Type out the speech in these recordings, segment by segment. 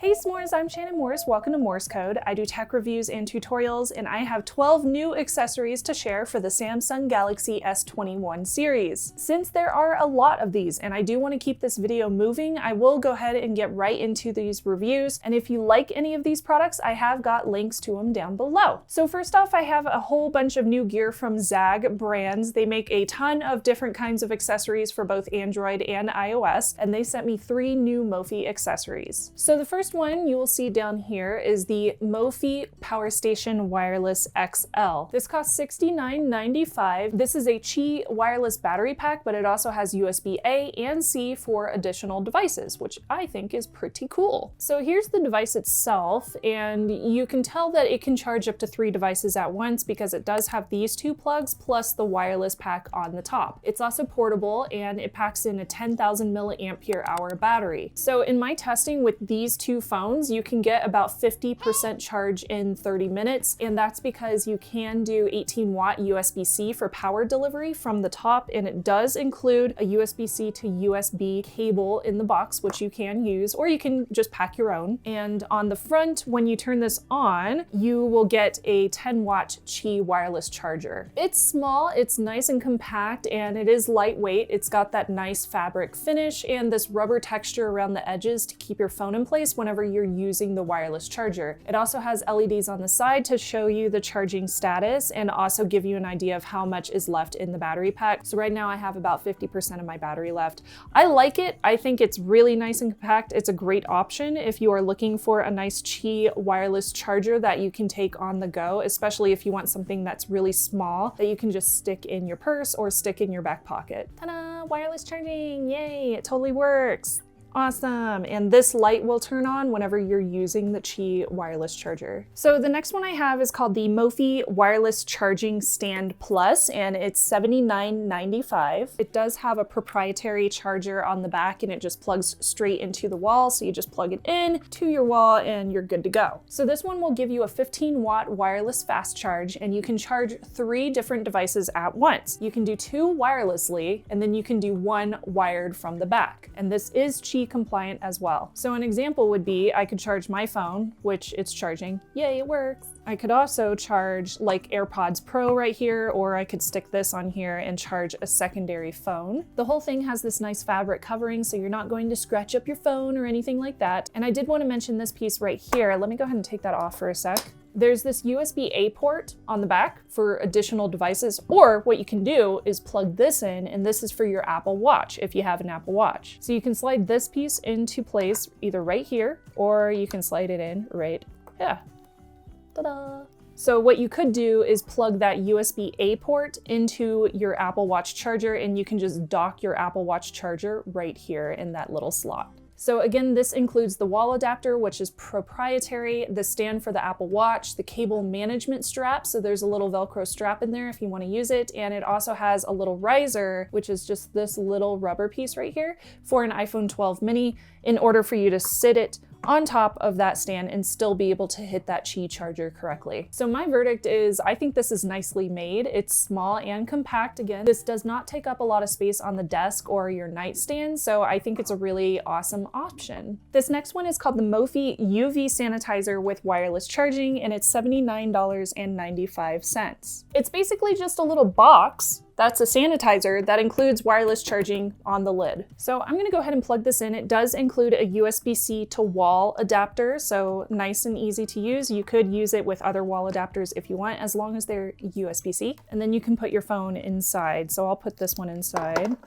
Hey S'mores, I'm Shannon Morse. Welcome to Morse Code. I do tech reviews and tutorials, and I have 12 new accessories to share for the Samsung Galaxy S21 series. Since there are a lot of these, and I do want to keep this video moving, I will go ahead and get right into these reviews. And if you like any of these products, I have got links to them down below. So first off, I have a whole bunch of new gear from Zagg brands. They make a ton of different kinds of accessories for both Android and iOS, and they sent me 3 new Mophie accessories. So the first one you will see down here is the Mophie Power Station Wireless XL. This costs $69.95. This is a Qi wireless battery pack, but it also has USB-A and C for additional devices, which I think is pretty cool. So here's the device itself, and you can tell that it can charge up to 3 devices at once because it does have these 2 plugs plus the wireless pack on the top. It's also portable, and it packs in a 10,000 milliampere hour battery. So in my testing with these 2 phones, you can get about 50% charge in 30 minutes, and that's because you can do 18-watt USB-C for power delivery from the top, and it does include a USB-C to USB cable in the box, which you can use, or you can just pack your own. And on the front, when you turn this on, you will get a 10-watt Qi wireless charger. It's small, it's nice and compact, and it is lightweight. It's got that nice fabric finish and this rubber texture around the edges to keep your phone in place whenever you're using the wireless charger. It also has LEDs on the side to show you the charging status and also give you an idea of how much is left in the battery pack. So right now I have about 50% of my battery left. I like it. I think it's really nice and compact. It's a great option if you are looking for a nice Qi wireless charger that you can take on the go, especially if you want something that's really small that you can just stick in your purse or stick in your back pocket. Ta-da! Wireless charging! Yay! It totally works! Awesome, and this light will turn on whenever you're using the Qi wireless charger. So the next one I have is called the Mophie Wireless Charging Stand Plus, and it's $79.95. It does have a proprietary charger on the back, and it just plugs straight into the wall, so you just plug it in to your wall and you're good to go. So this one will give you a 15-watt wireless fast charge, and you can charge 3 different devices at once. You can do 2 wirelessly, and then you can do 1 wired from the back. And this is Qi compliant as well. So an example would be I could charge my phone, which it's charging. Yay, it works. I could also charge like AirPods Pro right here, or I could stick this on here and charge a secondary phone. The whole thing has this nice fabric covering, so you're not going to scratch up your phone or anything like that. And I did want to mention this piece right here. Let me go ahead and take that off for a sec. There's this USB-A port on the back for additional devices, or what you can do is plug this in, and this is for your Apple Watch if you have an Apple Watch. So you can slide this piece into place either right here, or you can slide it in right here. Ta-da! So what you could do is plug that USB-A port into your Apple Watch charger, and you can just dock your Apple Watch charger right here in that little slot. So again, this includes the wall adapter, which is proprietary, the stand for the Apple Watch, the cable management strap, so there's a little Velcro strap in there if you want to use it, and it also has a little riser, which is just this little rubber piece right here for an iPhone 12 mini in order for you to sit it on top of that stand and still be able to hit that Qi charger correctly. So my verdict is I think this is nicely made. It's small and compact. Again, this does not take up a lot of space on the desk or your nightstand, so I think it's a really awesome option. This next one is called the Mophie UV Sanitizer with wireless charging, and it's $79.95. It's basically just a little box that's a sanitizer that includes wireless charging on the lid. So I'm gonna go ahead and plug this in. It does include a USB-C to wall adapter, so nice and easy to use. You could use it with other wall adapters if you want, as long as they're USB-C. And then you can put your phone inside. So I'll put this one inside.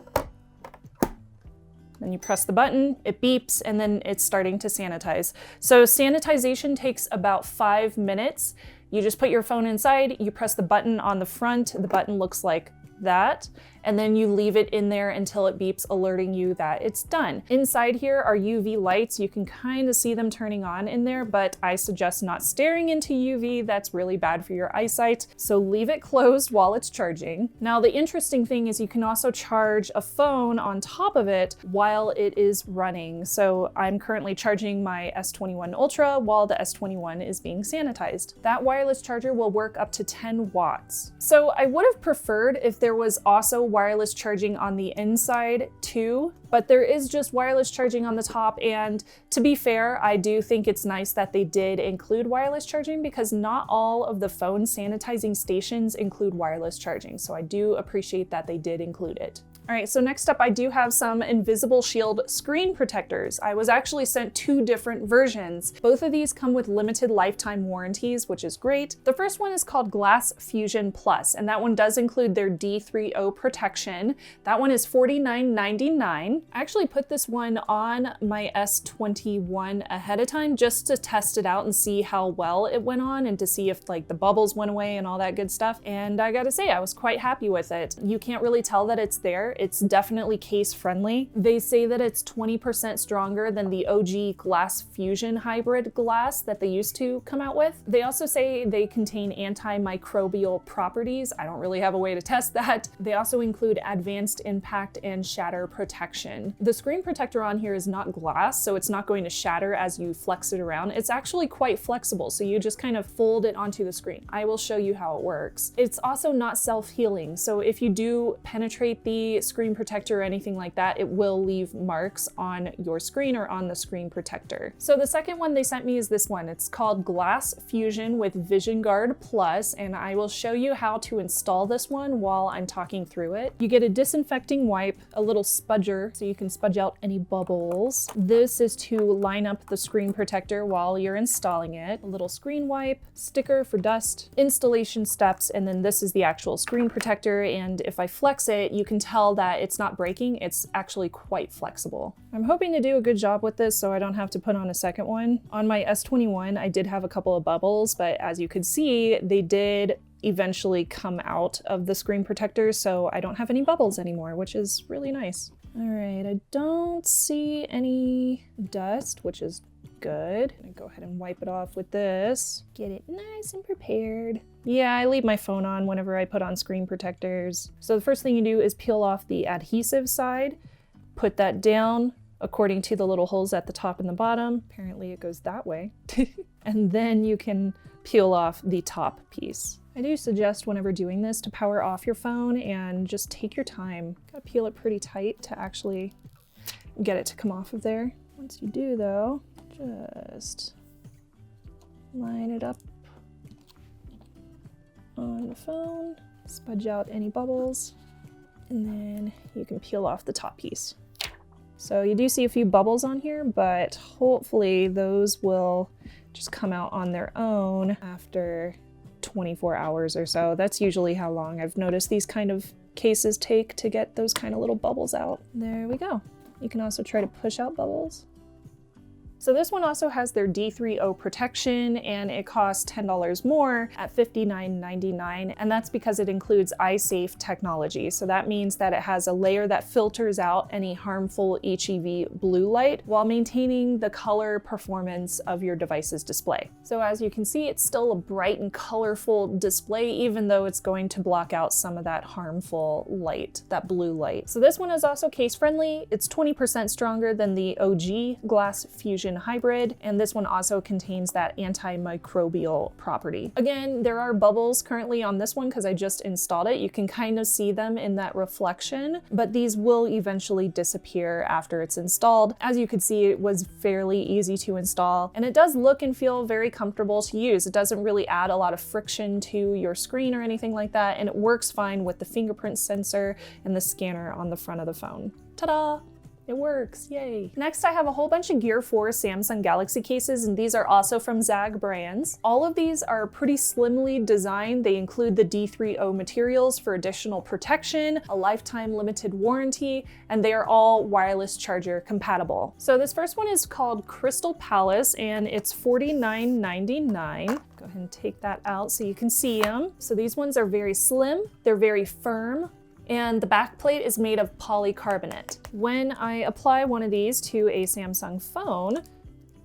Then you press the button, it beeps, and then it's starting to sanitize. So sanitization takes about 5 minutes. You just put your phone inside, you press the button on the front, the button looks like that, and then you leave it in there until it beeps, alerting you that it's done. Inside here are UV lights. You can kind of see them turning on in there, but I suggest not staring into UV. That's really bad for your eyesight. So leave it closed while it's charging. Now, the interesting thing is you can also charge a phone on top of it while it is running. So I'm currently charging my S21 Ultra while the S21 is being sanitized. That wireless charger will work up to 10 watts. So I would have preferred if there was also wireless charging on the inside too, but there is just wireless charging on the top. And to be fair, I do think it's nice that they did include wireless charging because not all of the phone sanitizing stations include wireless charging. So I do appreciate that they did include it. All right, so next up I do have some Invisible Shield screen protectors. I was actually sent 2 different versions. Both of these come with limited lifetime warranties, which is great. The first one is called Glass Fusion Plus, and that one does include their D3O protection. That one is $49.99. I actually put this one on my S21 ahead of time just to test it out and see how well it went on and to see if like the bubbles went away and all that good stuff. And I gotta say, I was quite happy with it. You can't really tell that it's there. It's definitely case friendly. They say that it's 20% stronger than the OG Glass Fusion hybrid glass that they used to come out with. They also say they contain antimicrobial properties. I don't really have a way to test that. They also include advanced impact and shatter protection. The screen protector on here is not glass, so it's not going to shatter as you flex it around. It's actually quite flexible, so you just kind of fold it onto the screen. I will show you how it works. It's also not self-healing, so if you do penetrate the screen protector or anything like that, it will leave marks on your screen or on the screen protector. So the second one they sent me is this one. It's called Glass Fusion with Vision Guard Plus, and I will show you how to install this one while I'm talking through it. You get a disinfecting wipe, a little spudger so you can spudge out any bubbles. This is to line up the screen protector while you're installing it. A little screen wipe, sticker for dust, installation steps, and then this is the actual screen protector, and if I flex it, you can tell that it's not breaking. It's actually quite flexible. I'm hoping to do a good job with this so I don't have to put on a second one. On my S21, I did have a couple of bubbles, but as you could see, they did eventually come out of the screen protector, so I don't have any bubbles anymore, which is really nice. All right, I don't see any dust, which is good. I'm gonna go ahead and wipe it off with this. Get it nice and prepared. Yeah, I leave my phone on whenever I put on screen protectors. So the first thing you do is peel off the adhesive side, put that down according to the little holes at the top and the bottom. Apparently it goes that way. And then you can peel off the top piece. I do suggest whenever doing this to power off your phone and just take your time. Gotta peel it pretty tight to actually get it to come off of there. Once you do though, just line it up on the phone, spudge out any bubbles, and then you can peel off the top piece. So you do see a few bubbles on here, but hopefully those will just come out on their own after 24 hours or so. That's usually how long I've noticed these kind of cases take to get those kind of little bubbles out. There we go. You can also try to push out bubbles. So this one also has their D3O protection, and it costs $10 more at $59.99, and that's because it includes eye-safe technology. So that means that it has a layer that filters out any harmful HEV blue light while maintaining the color performance of your device's display. So as you can see, it's still a bright and colorful display, even though it's going to block out some of that harmful light, that blue light. So this one is also case-friendly. It's 20% stronger than the OG Glass Fusion hybrid, and this one also contains that antimicrobial property. Again, there are bubbles currently on this one because I just installed it. You can kind of see them in that reflection, but these will eventually disappear after it's installed. As you could see, it was fairly easy to install, and it does look and feel very comfortable to use. It doesn't really add a lot of friction to your screen or anything like that, and it works fine with the fingerprint sensor and the scanner on the front of the phone. Ta-da! It works, yay. Next, I have a whole bunch of gear for Samsung Galaxy cases, and these are also from Zagg brands. All of these are pretty slimly designed. They include the D3O materials for additional protection, a lifetime limited warranty, and they are all wireless charger compatible. So this first one is called Crystal Palace, and it's $49.99. Go ahead and take that out so you can see them. So these ones are very slim, they're very firm, and the back plate is made of polycarbonate. When I apply one of these to a Samsung phone,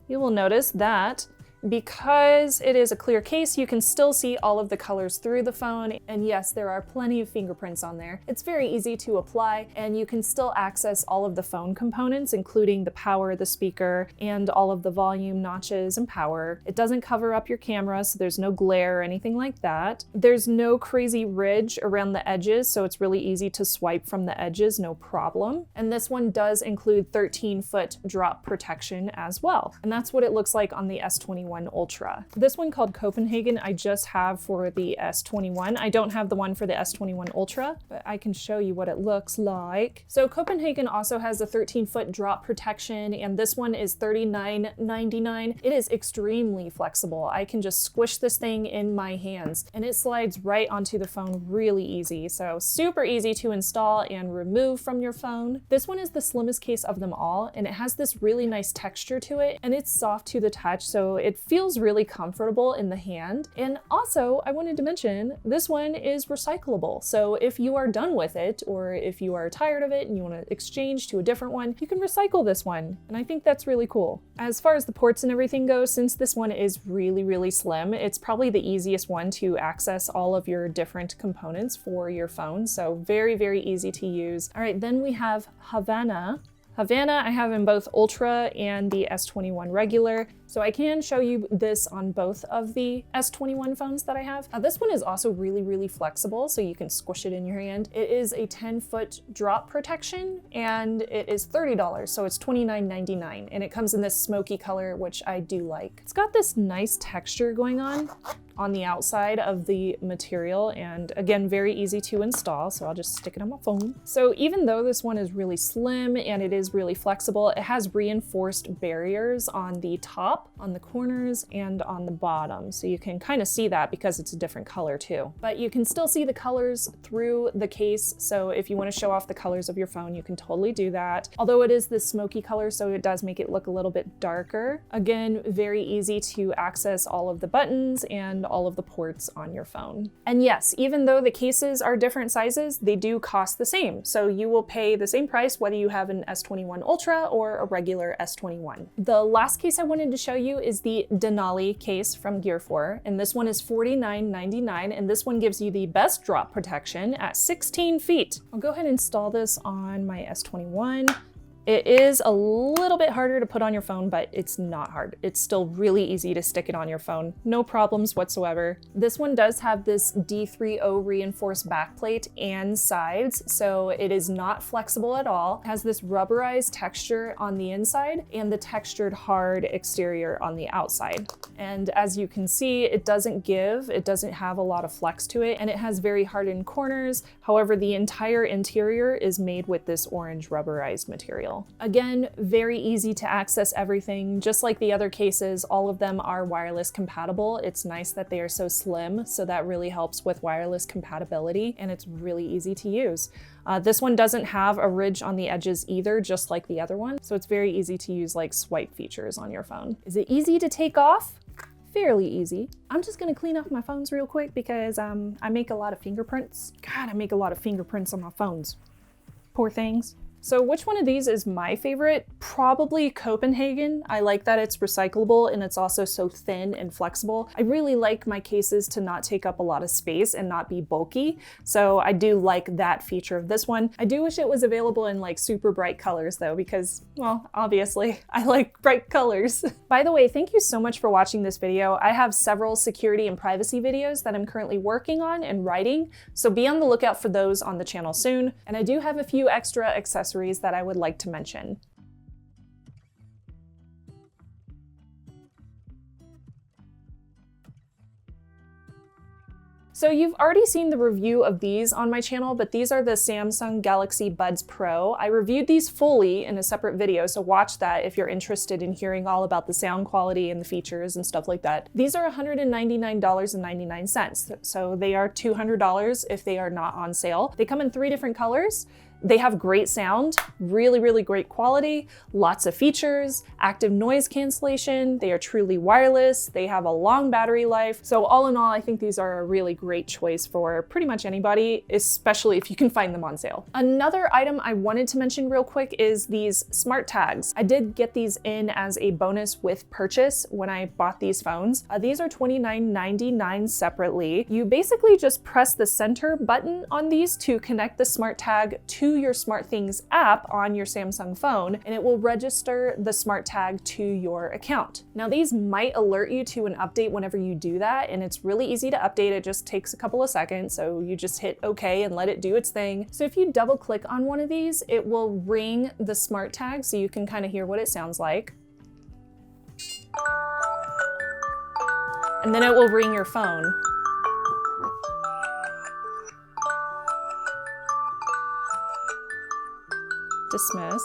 you will notice that Because it is a clear case, you can still see all of the colors through the phone, and yes, there are plenty of fingerprints on there. It's very easy to apply, and you can still access all of the phone components, including the power, the speaker, and all of the volume notches and power. It doesn't cover up your camera, so there's no glare or anything like that. There's no crazy ridge around the edges, so it's really easy to swipe from the edges, no problem. And this one does include 13-foot drop protection as well. And that's what it looks like on the S21 Ultra. This one called Copenhagen I just have for the S21. I don't have the one for the S21 Ultra, but I can show you what it looks like. So Copenhagen also has a 13-foot drop protection, and this one is $39.99. It is extremely flexible. I can just squish this thing in my hands and it slides right onto the phone really easy. So super easy to install and remove from your phone. This one is the slimmest case of them all, and it has this really nice texture to it, and it's soft to the touch, so it feels really comfortable in the hand. And also, I wanted to mention, this one is recyclable. So if you are done with it, or if you are tired of it and you want to exchange to a different one, you can recycle this one. And I think that's really cool. As far as the ports and everything goes, since this one is really, really slim, it's probably the easiest one to access all of your different components for your phone. So very, very easy to use. All right, then we have Havana. Havana I have in both Ultra and the S21 regular, so I can show you this on both of the S21 phones that I have. This one is also really, really flexible, so you can squish it in your hand. It is a 10-foot drop protection, and it is $30, so it's $29.99, and it comes in this smoky color, which I do like. It's got this nice texture going on the outside of the material, and again, very easy to install, so I'll just stick it on my phone. So even though this one is really slim and it is really flexible, it has reinforced barriers on the top, on the corners, and on the bottom. So you can kind of see that because it's a different color too. But you can still see the colors through the case, so if you want to show off the colors of your phone, you can totally do that. Although it is this smoky color, so it does make it look a little bit darker. Again, very easy to access all of the buttons and all of the ports on your phone. And yes, even though the cases are different sizes, they do cost the same. So you will pay the same price whether you have an S21 Ultra or a regular S21. The last case I wanted to show you is the Denali case from Gear 4, and this one is $49.99, and this one gives you the best drop protection at 16 feet. I'll go ahead and install this on my S21. It is a little bit harder to put on your phone, but it's not hard. It's still really easy to stick it on your phone. No problems whatsoever. This one does have this D3O reinforced backplate and sides, so it is not flexible at all. It has this rubberized texture on the inside and the textured hard exterior on the outside. And as you can see, it doesn't have a lot of flex to it, and it has very hardened corners. However, the entire interior is made with this orange rubberized material. Again, very easy to access everything. Just like the other cases, all of them are wireless compatible. It's nice that they are so slim, so that really helps with wireless compatibility, and it's really easy to use. This one doesn't have a ridge on the edges either, just like the other one, so it's very easy to use like swipe features on your phone. Is it easy to take off? Fairly easy. I'm just gonna clean off my phones real quick because I make a lot of fingerprints. God, I make a lot of fingerprints on my phones. Poor things. So which one of these is my favorite? Probably Copenhagen. I like that it's recyclable and it's also so thin and flexible. I really like my cases to not take up a lot of space and not be bulky. So I do like that feature of this one. I do wish it was available in like super bright colors though, because, well, obviously I like bright colors. By the way, thank you so much for watching this video. I have several security and privacy videos that I'm currently working on and writing, so be on the lookout for those on the channel soon. And I do have a few extra accessories that I would like to mention. So you've already seen the review of these on my channel, but these are the Samsung Galaxy Buds Pro. I reviewed these fully in a separate video, so watch that if you're interested in hearing all about the sound quality and the features and stuff like that. These are $199.99, so they are $200 if they are not on sale. They come in 3 different colors, They have great sound, really, really great quality, lots of features, active noise cancellation, they are truly wireless, they have a long battery life. So all in all, I think these are a really great choice for pretty much anybody, especially if you can find them on sale. Another item I wanted to mention real quick is these SmartTags. I did get these in as a bonus with purchase when I bought these phones. These are $29.99 separately. You basically just press the center button on these to connect the SmartTag to your SmartThings app on your Samsung phone, and it will register the SmartTag to your account. Now these might alert you to an update whenever you do that, and it's really easy to update. It just takes a couple of seconds, so you just hit OK and let it do its thing. So if you double click on one of these, it will ring the SmartTag so you can kind of hear what it sounds like. And then it will ring your phone. Dismiss.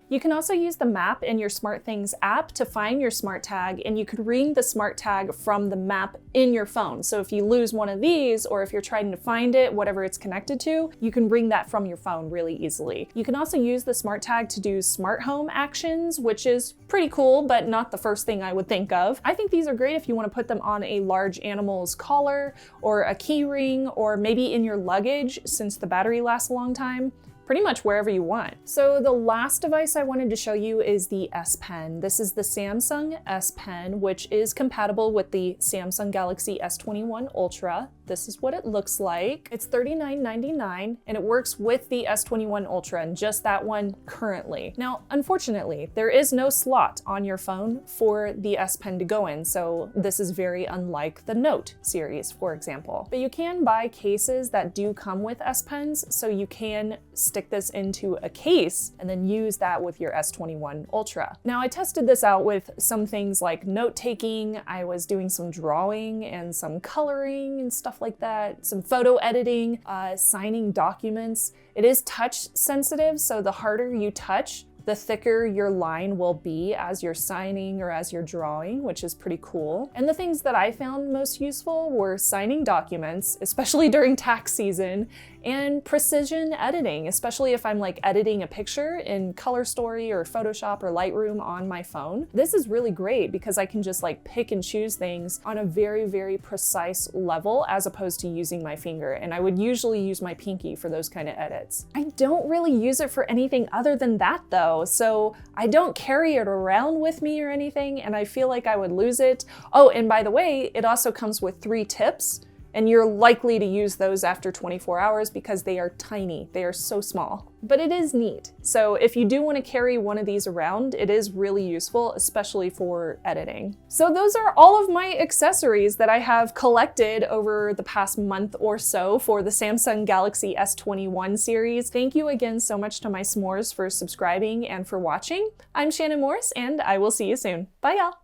You can also use the map in your SmartThings app to find your SmartTag, and you could ring the SmartTag from the map in your phone. So if you lose one of these, or if you're trying to find it, whatever it's connected to, you can ring that from your phone really easily. You can also use the SmartTag to do smart home actions, which is pretty cool, but not the first thing I would think of. I think these are great if you want to put them on a large animal's collar, or a key ring, or maybe in your luggage, since the battery lasts a long time. Pretty much wherever you want. So the last device I wanted to show you is the S Pen. This is the Samsung S Pen, which is compatible with the Samsung Galaxy S21 Ultra. This is what it looks like. It's $39.99 and it works with the S21 Ultra and just that one currently. Now, unfortunately, there is no slot on your phone for the S Pen to go in, so this is very unlike the Note series, for example. But you can buy cases that do come with S Pens, so you can stick this into a case and then use that with your S21 Ultra. Now, I tested this out with some things like note-taking. I was doing some drawing and some coloring and stuff like that, some photo editing, signing documents. It is touch sensitive, so the harder you touch, the thicker your line will be as you're signing or as you're drawing, which is pretty cool. And the things that I found most useful were signing documents, especially during tax season, and precision editing, especially if I'm like editing a picture in Color Story or Photoshop or Lightroom on my phone. This is really great because I can just like pick and choose things on a very, very precise level as opposed to using my finger. And I would usually use my pinky for those kind of edits. I don't really use it for anything other than that though. So I don't carry it around with me or anything, and I feel like I would lose it. Oh, and by the way, it also comes with 3 tips. And you're likely to use those after 24 hours because they are tiny. They are so small. But it is neat. So if you do want to carry one of these around, it is really useful, especially for editing. So those are all of my accessories that I have collected over the past month or so for the Samsung Galaxy S21 series. Thank you again so much to my s'mores for subscribing and for watching. I'm Shannon Morse, and I will see you soon. Bye, y'all.